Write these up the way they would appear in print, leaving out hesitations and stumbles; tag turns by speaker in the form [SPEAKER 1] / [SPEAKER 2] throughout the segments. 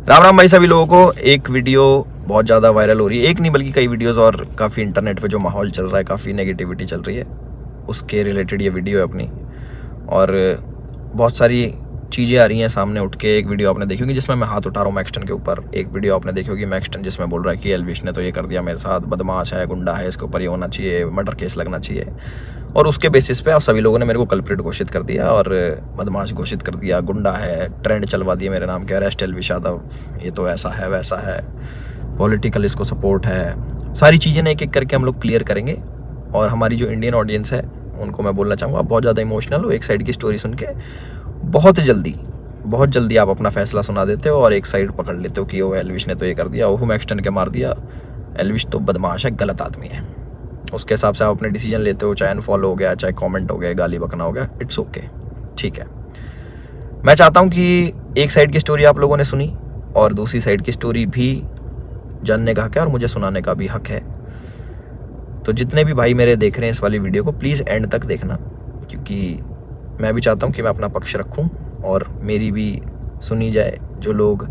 [SPEAKER 1] राम राम भाई सभी लोगों को। एक वीडियो बहुत ज़्यादा वायरल हो रही है, एक नहीं बल्कि कई वीडियोस, और काफ़ी इंटरनेट पे जो माहौल चल रहा है, काफ़ी नेगेटिविटी चल रही है, उसके रिलेटेड ये वीडियो है अपनी। और बहुत सारी चीज़ें आ रही हैं सामने उठ के। एक वीडियो आपने देखी होगी जिसमें मैं हाथ उठा रहा हूँ मैक्सटन के ऊपर। एक वीडियो आपने देखी होगी मैक्सटन जिसमें बोल रहा है कि एल्विश ने तो ये कर दिया मेरे साथ, बदमाश है, गुंडा है, इसके ऊपर ये होना चाहिए, मर्डर केस लगना चाहिए। और उसके बेसिस पे आप सभी लोगों ने मेरे को कल्प्रिट घोषित कर दिया और बदमाश घोषित कर दिया, गुंडा है, ट्रेंड चलवा दिया मेरे नाम के, अरेस्ट एल्विश यादव, ये तो ऐसा है वैसा है, पॉलिटिकल इसको सपोर्ट है। सारी चीज़ें ना एक एक करके हम लोग क्लियर करेंगे। और हमारी जो इंडियन ऑडियंस है उनको मैं बोलना चाहूँगा, आप बहुत ज़्यादा इमोशनल हो। एक साइड की स्टोरी सुन के बहुत जल्दी आप अपना फैसला सुना देते हो और एक साइड पकड़ लेते हो कि वो एल्विश ने तो ये कर दिया, वो मैक्सटन के मार दिया, एल्विश तो बदमाश है, गलत आदमी है। उसके हिसाब से आप अपने डिसीजन लेते हो, चाहे अनफॉलो हो गया, चाहे कमेंट हो गया, गाली बकना हो गया, इट्स ओके, ठीक है। मैं चाहता हूँ कि एक साइड की स्टोरी आप लोगों ने सुनी और दूसरी साइड की स्टोरी भी जानने का हक है और मुझे सुनाने का भी हक है। तो जितने भी भाई मेरे देख रहे हैं इस वाली वीडियो को, प्लीज़ एंड तक देखना, क्योंकि मैं भी चाहता हूँ कि मैं अपना पक्ष रखूँ और मेरी भी सुनी जाए। जो लोग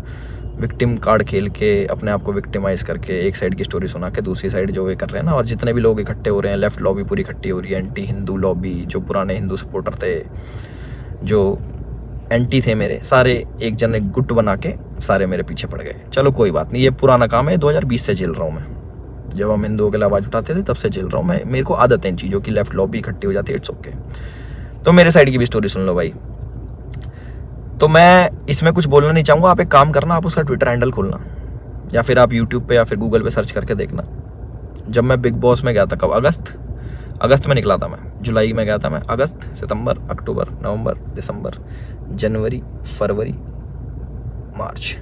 [SPEAKER 1] विक्टिम कार्ड खेल के अपने आप को विक्टिमाइज करके एक साइड की स्टोरी सुना के दूसरी साइड जो वे कर रहे हैं ना, और जितने भी लोग इकट्ठे हो रहे हैं, लेफ्ट लॉबी पूरी इकट्ठी हो रही है, एंटी हिंदू लॉबी, जो पुराने हिंदू सपोर्टर थे, जो एंटी थे मेरे, सारे एक जन एक गुट बना के सारे मेरे पीछे पड़ गए। चलो कोई बात नहीं, ये पुराना काम है, 2020 से झेल रहा हूँ मैं। जब हम हिंदुओं के लिए आवाज़ उठाते थे तब से झेल रहा हूँ मैं। मेरे को आदत है इन चीज़ों की, लेफ्ट लॉबी इकट्ठी हो जाती है, इट्स ओके। तो मेरे साइड की भी स्टोरी सुन लो भाई। तो मैं इसमें कुछ बोलना नहीं चाहूँगा, आप एक काम करना, आप उसका ट्विटर हैंडल खोलना या फिर आप यूट्यूब पे या फिर गूगल पे सर्च करके देखना। जब मैं बिग बॉस में गया था, कब, अगस्त में निकला था मैं, जुलाई में गया था मैं, अगस्त, सितंबर, अक्टूबर, नवंबर, दिसंबर, जनवरी, फरवरी, मार्च,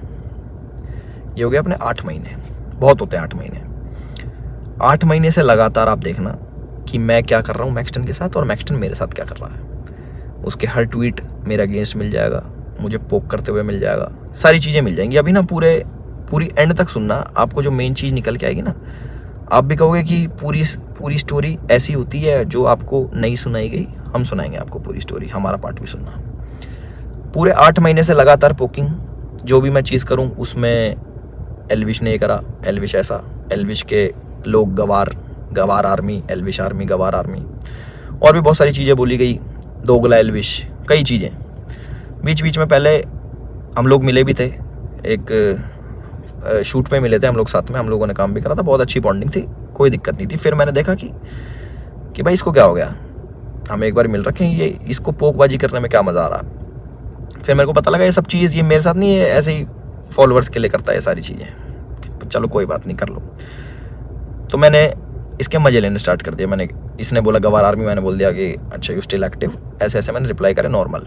[SPEAKER 1] ये हो गए अपने 8 महीने। बहुत होते हैं 8 महीने। 8 महीने से लगातार आप देखना कि मैं क्या कर रहा हूँ मैक्सटन के साथ और मैक्सटन मेरे साथ क्या कर रहा है। उसके हर ट्वीट मेरे अगेंस्ट मिल जाएगा, मुझे पोक करते हुए मिल जाएगा, सारी चीज़ें मिल जाएंगी। अभी ना पूरी एंड तक सुनना, आपको जो मेन चीज़ निकल के आएगी ना, आप भी कहोगे कि पूरी स्टोरी ऐसी होती है जो आपको नहीं सुनाई गई। हम सुनाएंगे आपको पूरी स्टोरी, हमारा पार्ट भी सुनना। पूरे 8 महीने से लगातार पोकिंग, जो भी मैं चीज़ करूँ उसमें एल्विश ने ये करा, एल्विश ऐसा, एल्विश के लोग गवार आर्मी, एल्विश आर्मी, गवार आर्मी, और भी बहुत सारी चीज़ें बोली गई, दोगला एल्विश, कई चीज़ें। बीच में पहले हम लोग मिले भी थे, एक शूट पे मिले थे हम लोग साथ में, हम लोगों ने काम भी करा था, बहुत अच्छी बॉन्डिंग थी, कोई दिक्कत नहीं थी। फिर मैंने देखा कि भाई इसको क्या हो गया, हम एक बार मिल रखे हैं, ये इसको पोकबाजी करने में क्या मज़ा आ रहा। फिर मेरे को पता लगा ये सब चीज़ ये मेरे साथ नहीं है, ऐसे ही फॉलोअर्स के लिए करता है ये सारी चीज़ें। चलो कोई बात नहीं, कर लो। तो मैंने इसके मज़े लेने स्टार्ट कर दिया। इसने बोला गवार आर्मी, मैंने बोल दिया कि अच्छा यू स्टिल एक्टिव, ऐसे ऐसे मैंने रिप्लाई करे नॉर्मल।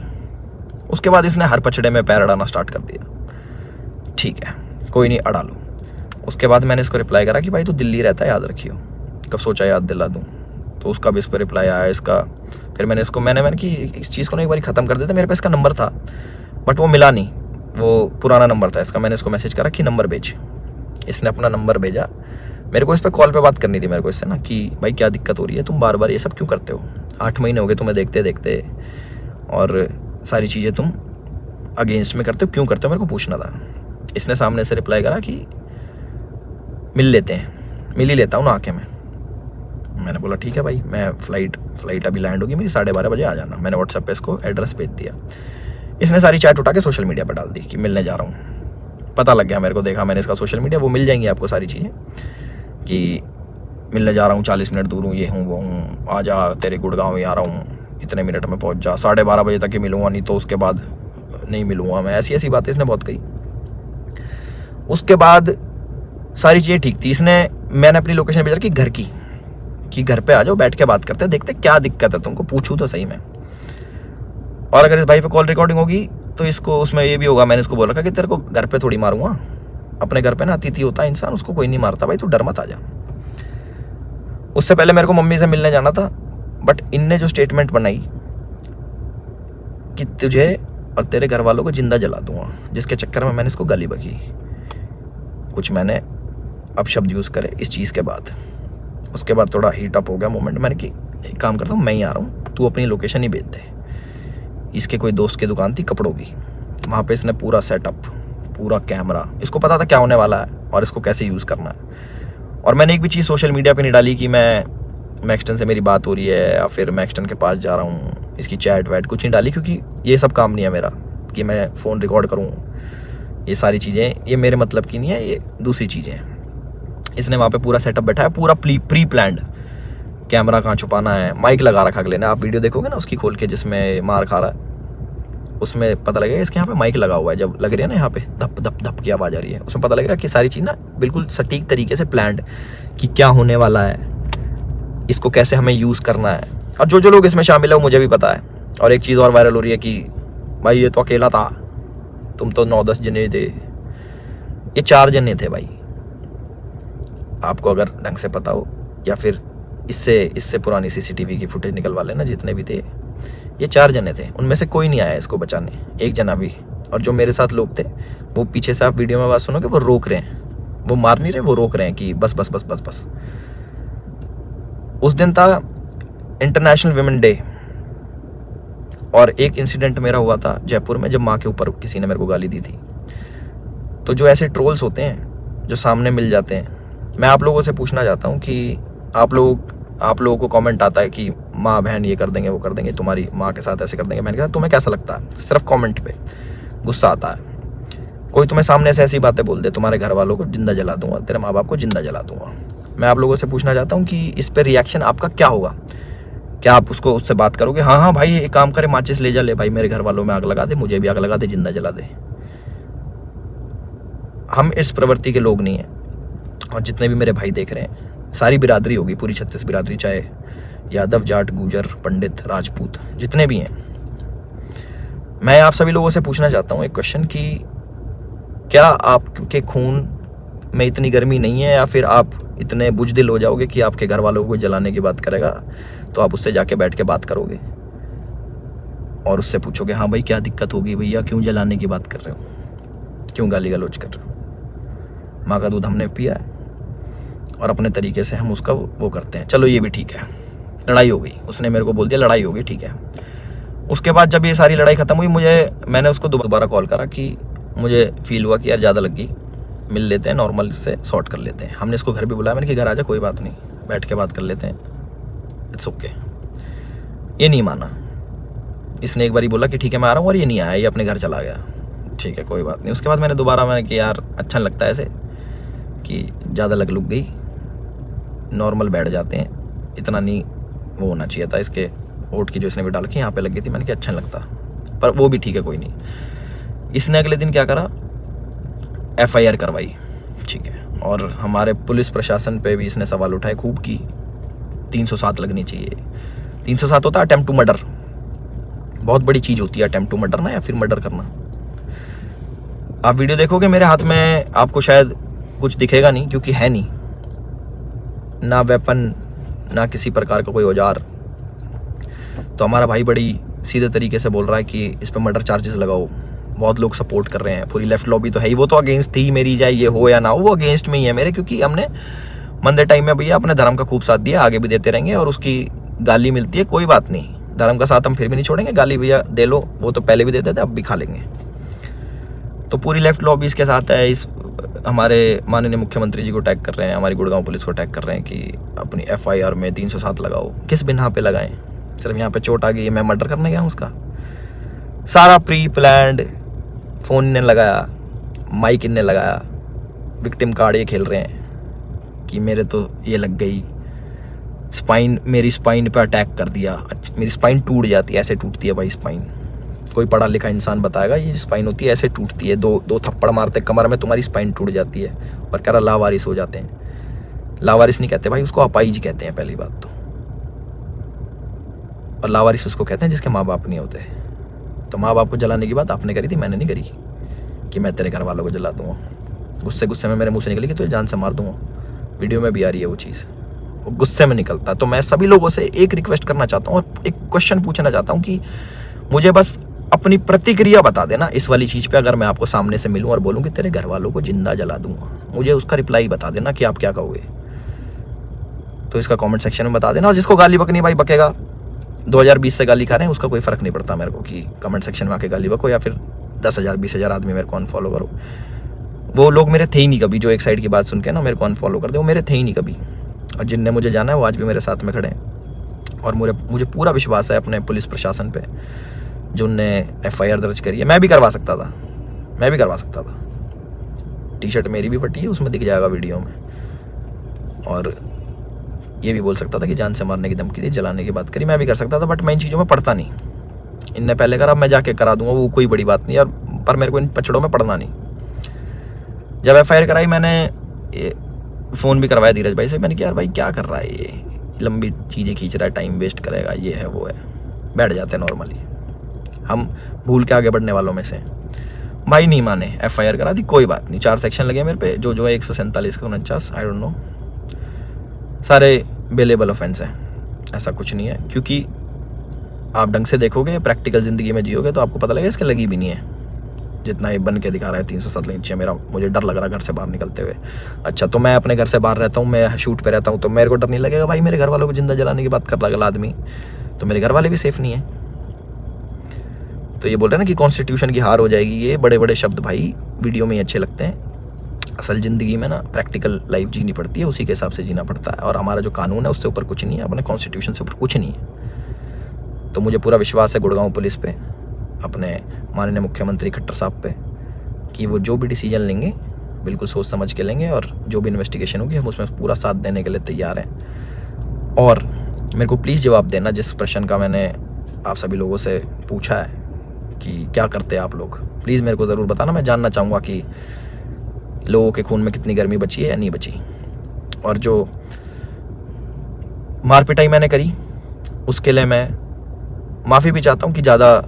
[SPEAKER 1] उसके बाद इसने हर पछड़े में पैर अड़ाना स्टार्ट कर दिया। ठीक है, कोई नहीं, अड़ा लो। उसके बाद मैंने इसको रिप्लाई करा कि भाई तू दिल्ली रहता है, याद रखियो, कब सोचा याद दिला दूँ। तो उसका भी इस पर रिप्लाई आया इसका। फिर मैंने इसको मैंने कि इस चीज़ को ना एक बार ख़त्म कर देते। मेरे पास इसका नंबर था बट वो मिला नहीं, वो पुराना नंबर था इसका। मैंने इसको मैसेज करा कि नंबर भेज। इसने अपना नंबर भेजा। मेरे को इस पर कॉल पे बात करनी थी मेरे को इससे ना, कि भाई क्या दिक्कत हो रही है, तुम बार बार ये सब क्यों करते हो, 8 महीने हो गए तुम्हें देखते देखते, और सारी चीज़ें तुम अगेंस्ट में करते हो, क्यों करते हो, मेरे को पूछना था। इसने सामने से रिप्लाई करा कि मिल लेते हैं, मिल ही लेता हूँ ना आके मैं। मैंने बोला ठीक है भाई, मैं फ्लाइट अभी लैंड होगी मेरी, 12:30 बजे आ जाना। मैंने व्हाट्सएप पे इसको एड्रेस भेज दिया। इसने सारी चैट उठा के सोशल मीडिया पर डाल दी कि मिलने जा रहा हूँ। पता लग गया मेरे को, देखा मैंने इसका सोशल मीडिया, वो मिल जाएंगी आपको सारी चीज़ें कि मिलने जा रहा हूँ, 40 मिनट दूर हूँ, ये हूँ वो हूँ, आ जा, तेरे गुड़गांव ही आ रहा हूँ, इतने मिनट में पहुँच जा, 12:30 बजे तक ही मिलूँगा, नहीं तो उसके बाद नहीं मिलूँगा मैं। ऐसी बातें इसने बहुत कही। उसके बाद सारी चीज़ें ठीक थी। मैंने अपनी लोकेशन भेजा कि घर की, कि घर पे आ जाओ, बैठ के बात करते हैं, देखते क्या दिक्कत है तुमको, पूछूँ तो सही में। और अगर इस भाई पे कॉल रिकॉर्डिंग होगी तो इसको उसमें ये भी होगा, मैंने इसको बोल रखा कि तेरे को घर पे थोड़ी मारूंगा, अपने घर पे ना अतिथि होता है इंसान, उसको कोई नहीं मारता भाई, तू डर मत आ जा। उससे पहले मेरे को मम्मी से मिलने जाना था, बट इनने जो स्टेटमेंट बनाई कि तुझे और तेरे घर वालों को जिंदा जला दूंगा, जिसके चक्कर में मैंने इसको गाली बकी। कुछ मैंने अपशब्द यूज़ करे इस चीज़ के बाद। उसके बाद थोड़ा हीट अप हो गया मोमेंट। मैंने कि एक काम करता हूँ, मैं ही आ रहा हूँ, तू अपनी लोकेशन ही भेज दे। इसके कोई दोस्त की दुकान थी कपड़ों की, वहाँ पे इसने पूरा सेटअप पूरा कैमरा, इसको पता था क्या होने वाला है और इसको कैसे यूज़ करना है। और मैंने एक भी चीज़ सोशल मीडिया पे नहीं डाली कि मैं मैक्सटन से मेरी बात हो रही है या फिर मैक्सटन के पास जा रहा हूँ, इसकी चैट वैट कुछ नहीं डाली, क्योंकि ये सब काम नहीं है मेरा कि मैं फ़ोन रिकॉर्ड करूँ। ये सारी चीज़ें ये मेरे मतलब की नहीं है, ये दूसरी चीज़ें हैं। इसने वहाँ पे पूरा सेटअप बैठा है, पूरा प्री प्लान्ड, कैमरा कहाँ छुपाना है, माइक लगा रखा अगले ने। आप वीडियो देखोगे ना उसकी खोल के जिसमें मार खा रहा है, उसमें पता लगेगा इसके यहाँ पे माइक लगा हुआ है। जब लग रही है ना यहाँ पे धप धप धप की आवाज़ आ रही है, उसमें पता लगेगा कि सारी चीज़ ना बिल्कुल सटीक तरीके से प्लान्ड, कि क्या होने वाला है, इसको कैसे हमें यूज़ करना है। और जो लोग इसमें शामिल है वो मुझे भी पता है। और एक चीज़ और वायरल हो रही है कि भाई ये तो अकेला था, तुम तो 9-10 जने थे, ये 4 जने थे भाई। आपको अगर ढंग से पता हो या फिर इससे पुरानी CCTV की फुटेज निकलवा लेना, जितने भी थे ये 4 जने थे, उनमें से कोई नहीं आया इसको बचाने, एक जना भी। और जो मेरे साथ लोग थे वो पीछे से, आप वीडियो में बात सुनोगे, वो रोक रहे हैं, वो मार नहीं रहे, वो रोक रहे हैं कि बस बस बस बस बस। उस दिन था इंटरनेशनल विमेन डे और एक इंसिडेंट मेरा हुआ था जयपुर में, जब माँ के ऊपर किसी ने मेरे को गाली दी थी। तो जो ऐसे ट्रोल्स होते हैं जो सामने मिल जाते हैं, मैं आप लोगों से पूछना चाहता हूँ कि आप लोगों को कमेंट आता है कि माँ बहन ये कर देंगे वो कर देंगे, तुम्हारी माँ के साथ ऐसे कर देंगे बहन के साथ, तुम्हें कैसा लगता है? सिर्फ कमेंट पे गुस्सा आता है। कोई तुम्हें सामने से ऐसी बातें बोल दे, तुम्हारे घर वालों को जिंदा जला दूंगा, तेरे माँ बाप को जिंदा जला दूंगा। मैं आप लोगों से पूछना चाहता हूँ कि इस पर रिएक्शन आपका क्या होगा? क्या आप उससे बात करोगे, हाँ हाँ भाई एक काम करे, माचिस ले जा, ले भाई मेरे घर वालों में आग लगा दे, मुझे भी आग लगा दे, जिंदा जला दे? हम इस प्रवृत्ति के लोग नहीं हैं। और जितने भी मेरे भाई देख रहे हैं, सारी बिरादरी होगी, पूरी 36 बिरादरी, चाहे यादव, जाट, गुजर, पंडित, राजपूत, जितने भी हैं, मैं आप सभी लोगों से पूछना चाहता हूँ एक क्वेश्चन कि क्या आपके खून में इतनी गर्मी नहीं है, या फिर आप इतने बुजदिल हो जाओगे कि आपके घर वालों को जलाने की बात करेगा तो आप उससे जाके बैठ के बात करोगे और उससे पूछोगे, हाँ भाई क्या दिक्कत होगी भैया, क्यों जलाने की बात कर रहे हो, क्यों गाली गलौज कर रहे हो? माँ का दूध हमने पिया है और अपने तरीके से हम उसका वो करते हैं। चलो ये भी ठीक है, लड़ाई हो गई, उसने मेरे को बोल दिया लड़ाई हो गई, ठीक है। उसके बाद जब ये सारी लड़ाई ख़त्म हुई, मैंने उसको दोबारा कॉल करा कि मुझे फील हुआ कि यार ज़्यादा लग गई, मिल लेते हैं, नॉर्मल इससे सॉर्ट कर लेते हैं। हमने इसको घर भी बुलाया, मैंने कि घर आ जा, कोई बात नहीं, बैठ के बात कर लेते हैं, इट्स ओके। ये नहीं माना, इसने एक बार ही बोला कि ठीक है मैं आ रहा हूँ, और ये नहीं आया, ये अपने घर चला गया, ठीक है कोई बात नहीं। उसके बाद मैंने कि यार अच्छा लगता है ऐसे कि ज़्यादा लग गई, नॉर्मल बैठ जाते हैं, इतना नहीं वो होना चाहिए था। इसके वोट की जो इसने भी डाल के यहाँ पे लग गई थी, मैंने कि अच्छा नहीं लगता, पर वो भी ठीक है कोई नहीं। इसने अगले दिन क्या करा, FIR करवाई, ठीक है। और हमारे पुलिस प्रशासन पे भी इसने सवाल उठाए खूब की 307 लगनी चाहिए। 307 होता है अटेम्प्ट टू मर्डर, बहुत बड़ी चीज़ होती है अटेम्प्ट टू मर्डर ना, या फिर मर्डर करना। आप वीडियो देखोगे मेरे हाथ में, आपको शायद कुछ दिखेगा नहीं, क्योंकि है नहीं ना वेपन, ना किसी प्रकार का कोई औजार। तो हमारा भाई बड़ी सीधे तरीके से बोल रहा है कि इस पर मर्डर चार्जेस लगाओ। बहुत लोग सपोर्ट कर रहे हैं, पूरी लेफ्ट लॉबी तो है ही, वो तो अगेंस्ट थी मेरी, चाहे ये हो या ना हो, वो अगेंस्ट में ही है मेरे, क्योंकि हमने मंदे टाइम में भैया अपने धर्म का खूब साथ दिया, आगे भी देते रहेंगे। और उसकी गाली मिलती है, कोई बात नहीं, धर्म का साथ हम फिर भी नहीं छोड़ेंगे, गाली भैया दे लो, वो तो पहले भी देते थे, अब भी खा लेंगे। तो पूरी लेफ्ट लॉबी इसके साथ है। इस हमारे माननीय मुख्यमंत्री जी को टैग कर रहे हैं, हमारी गुड़गांव पुलिस को टैग कर रहे हैं कि अपनी FIR में 307 लगाओ। किस बिना पे लगाएं? सिर्फ यहाँ पे चोट आ गई, मैं मर्डर करने गया हूँ उसका? सारा प्री प्लान्ड, फ़ोन इनने लगाया, माइक इनने लगाया, विक्टिम कार्ड ये खेल रहे हैं कि मेरे तो ये लग गई, स्पाइन, मेरी स्पाइन पे अटैक कर दिया, मेरी स्पाइन टूट जाती है, ऐसे टूटती है भाई स्पाइन। कोई पढ़ा लिखा इंसान बताएगा ये स्पाइन होती है, ऐसे टूटती है, दो थप्पड़ मारते कमर में, तुम्हारी स्पाइन टूट जाती है। और कह रहा लावारिस हो जाते हैं। लावारिस नहीं कहते भाई, उसको अपाहिज कहते हैं पहली बात तो। और लावारिस उसको कहते हैं जिसके माँ बाप नहीं होते। तो माँ बाप को जलाने की बात आपने करी थी, मैंने नहीं करी कि मैं तेरे घर वालों को जला दूंगा। गुस्से में मेरे मुँह से निकली कि तुझे जान से मार दूंगा। वीडियो में भी आ रही है वो चीज़, वो गुस्से में निकलता। तो मैं सभी लोगों से एक रिक्वेस्ट करना चाहता हूँ और एक क्वेश्चन पूछना चाहता हूँ कि मुझे बस अपनी प्रतिक्रिया बता देना इस वाली चीज़ पे। अगर मैं आपको सामने से मिलूं और बोलूं कि तेरे घर वालों को जिंदा जला दूंगा, मुझे उसका रिप्लाई बता देना कि आप क्या कहोगे। तो इसका कमेंट सेक्शन में बता देना। और जिसको गाली बकनी भाई बकेगा, 2020 से गाली खा रहे हैं, उसका कोई फ़र्क नहीं पड़ता मेरे को कि कमेंट सेक्शन में आके गाली बको या फिर 10,000 20,000 आदमी मेरे को अनफॉलो करो। वो लोग मेरे थे ही नहीं कभी, जो एक साइड की बात सुन के ना मेरे को अनफॉलो कर दे, वो मेरे थे ही नहीं कभी। और जिनने मुझे जाना है वो आज भी मेरे साथ में खड़े हैं। और मुझे पूरा विश्वास है अपने पुलिस प्रशासन पे, जो उनने FIR दर्ज करी है। मैं भी करवा सकता था। टी-शर्ट मेरी भी फटी है, उसमें दिख जाएगा वीडियो में। और ये भी बोल सकता था कि जान से मारने की धमकी दी, जलाने की बात करी, मैं भी कर सकता था। बट मैं इन चीज़ों में पढ़ता नहीं। इनने पहले करा, अब मैं जाके करा दूंगा, वो कोई बड़ी बात नहीं यार। पर मेरे को इन पचड़ों में पढ़ना नहीं। जब FIR कराई मैंने फ़ोन भी करवाया धीरज भाई से। मैंने कहा यार भाई क्या कर रहा है ये, लंबी चीज़ें खींच रहा है, टाइम वेस्ट करेगा, ये है वो है। बैठ जाते हैं नॉर्मली, हम भूल के आगे बढ़ने वालों में से। भाई नहीं माने, FIR करा दी, कोई बात नहीं। 4 सेक्शन लगे मेरे पे, जो है 147 का 49, आई डोंट नो, सारे बेलेबल ऑफेंस हैं। ऐसा कुछ नहीं है, क्योंकि आप ढंग से देखोगे, प्रैक्टिकल ज़िंदगी में जियोगे तो आपको पता लगेगा इसके लगी भी नहीं है। जितना ये बन के दिखा रहा है 307 नीचे, मुझे डर लग रहा है घर से बाहर निकलते हुए। अच्छा, तो मैं अपने घर से बाहर रहता हूँ, मैं शूट पे रहता हूँ, तो मेरे को डर नहीं लगेगा भाई मेरे घर वालों को जिंदा जलाने की बात कर रहा है अगला आदमी, तो मेरे घर वाले भी सेफ नहीं है। तो ये बोल रहे हैं ना कि कॉन्स्टिट्यूशन की हार हो जाएगी, ये बड़े बड़े शब्द भाई वीडियो में ही अच्छे लगते हैं। असल ज़िंदगी में ना प्रैक्टिकल लाइफ जीनी पड़ती है, उसी के हिसाब से जीना पड़ता है। और हमारा जो कानून है उससे ऊपर कुछ नहीं है, अपने कॉन्स्टिट्यूशन से ऊपर कुछ नहीं है। तो मुझे पूरा विश्वास है गुड़गांव पुलिस पे, अपने माननीय मुख्यमंत्री खट्टर साहब पे, कि वो जो भी डिसीजन लेंगे बिल्कुल सोच समझ के लेंगे। और जो भी इन्वेस्टिगेशन होगी हम उसमें पूरा साथ देने के लिए तैयार हैं। और मेरे को प्लीज़ जवाब देना जिस प्रश्न का मैंने आप सभी लोगों से पूछा है कि क्या करते हैं आप लोग, प्लीज़ मेरे को ज़रूर बताना। मैं जानना चाहूँगा कि लोगों के खून में कितनी गर्मी बची है या नहीं बची। और जो मार पिटाई मैंने करी उसके लिए मैं माफ़ी भी चाहता हूँ कि ज़्यादा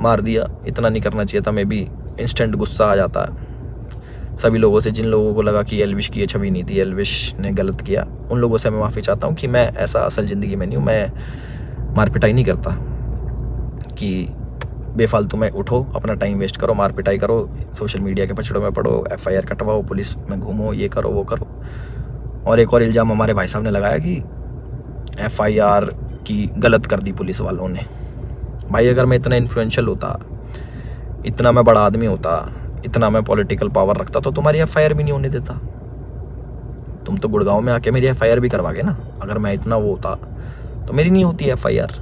[SPEAKER 1] मार दिया, इतना नहीं करना चाहिए था। मैं भी इंस्टेंट गुस्सा आ जाता है सभी लोगों से, जिन लोगों को लगा कि एल्विश की ये छवि नहीं थी, एल्विश ने गलत किया, उन लोगों से मैं माफ़ी चाहता हूँ कि मैं ऐसा असल ज़िंदगी में नहीं हूँ। मैं मार पिटाई नहीं करता कि बेफालतू में उठो, अपना टाइम वेस्ट करो, मार पिटाई करो, सोशल मीडिया के पछड़ों में पड़ो, FIR कटवाओ, पुलिस में घूमो, ये करो वो करो। और एक और इल्ज़ाम हमारे भाई साहब ने लगाया कि FIR की गलत कर दी पुलिस वालों ने। भाई अगर मैं इतना इन्फ्लुएंशियल होता, इतना मैं बड़ा आदमी होता, इतना मैं पॉलिटिकल पावर रखता, तो तुम्हारी FIR भी नहीं होने देता। तुम तो गुड़गांव में आके मेरी FIR भी करवागे ना। अगर मैं इतना वो होता तो मेरी नहीं होती FIR।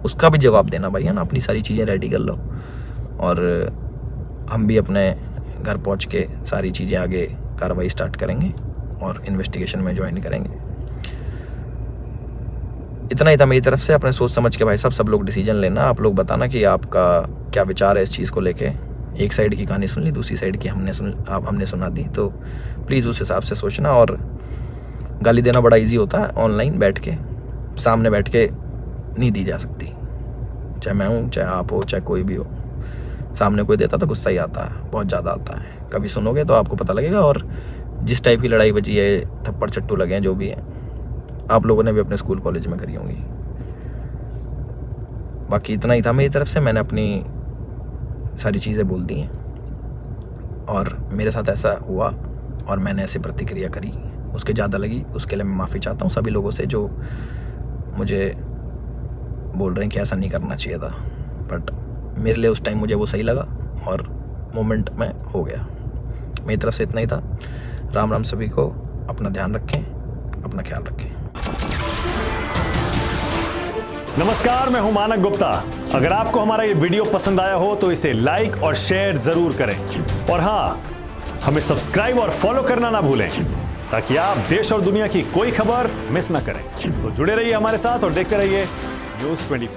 [SPEAKER 1] उसका भी जवाब देना भाई, है ना। अपनी सारी चीज़ें रेडी कर लो और हम भी अपने घर पहुंच के सारी चीज़ें आगे कार्रवाई स्टार्ट करेंगे और इन्वेस्टिगेशन में ज्वाइन करेंगे। इतना ही था मेरी तरफ से। अपने सोच समझ के भाई साहब सब लोग डिसीजन लेना। आप लोग बताना कि आपका क्या विचार है इस चीज़ को लेके। एक साइड की कहानी सुन ली, दूसरी साइड की हमने सुना दी, तो प्लीज़ उस हिसाब से सोचना। और गाली देना बड़ा इजी होता है, ऑनलाइन बैठ के, सामने बैठ के नहीं दी जा सकती। चाहे मैं हूँ, चाहे आप हो, चाहे कोई भी हो, सामने कोई देता तो गुस्सा ही आता है, बहुत ज़्यादा आता है। कभी सुनोगे तो आपको पता लगेगा। और जिस टाइप की लड़ाई बची है, थप्पड़ चट्टू लगे हैं, जो भी है, आप लोगों ने भी अपने स्कूल कॉलेज में करी होंगी। बाकी इतना ही था मेरी तरफ से। मैंने अपनी सारी चीज़ें बोल दी हैं और मेरे साथ ऐसा हुआ और मैंने ऐसी प्रतिक्रिया करी, उसके ज़्यादा लगी, उसके लिए मैं माफ़ी चाहता हूँ सभी लोगों से जो मुझे बोल रहे हैं कि ऐसा नहीं करना चाहिए था। बट मेरे लिए उस टाइम मुझे वो सही लगा और मोमेंट में हो गया। मेरी तरफ से इतना ही था। राम राम सभी को। अपना ध्यान रखें, अपना ख्याल रखें।
[SPEAKER 2] नमस्कार, मैं हूं मानक गुप्ता। अगर आपको हमारा ये वीडियो पसंद आया हो तो इसे लाइक और शेयर जरूर करें। और हाँ, हमें सब्सक्राइब और फॉलो करना ना भूलें ताकि आप देश और दुनिया की कोई खबर मिस ना करें। तो जुड़े रहिए हमारे साथ और देखते रहिए News 24।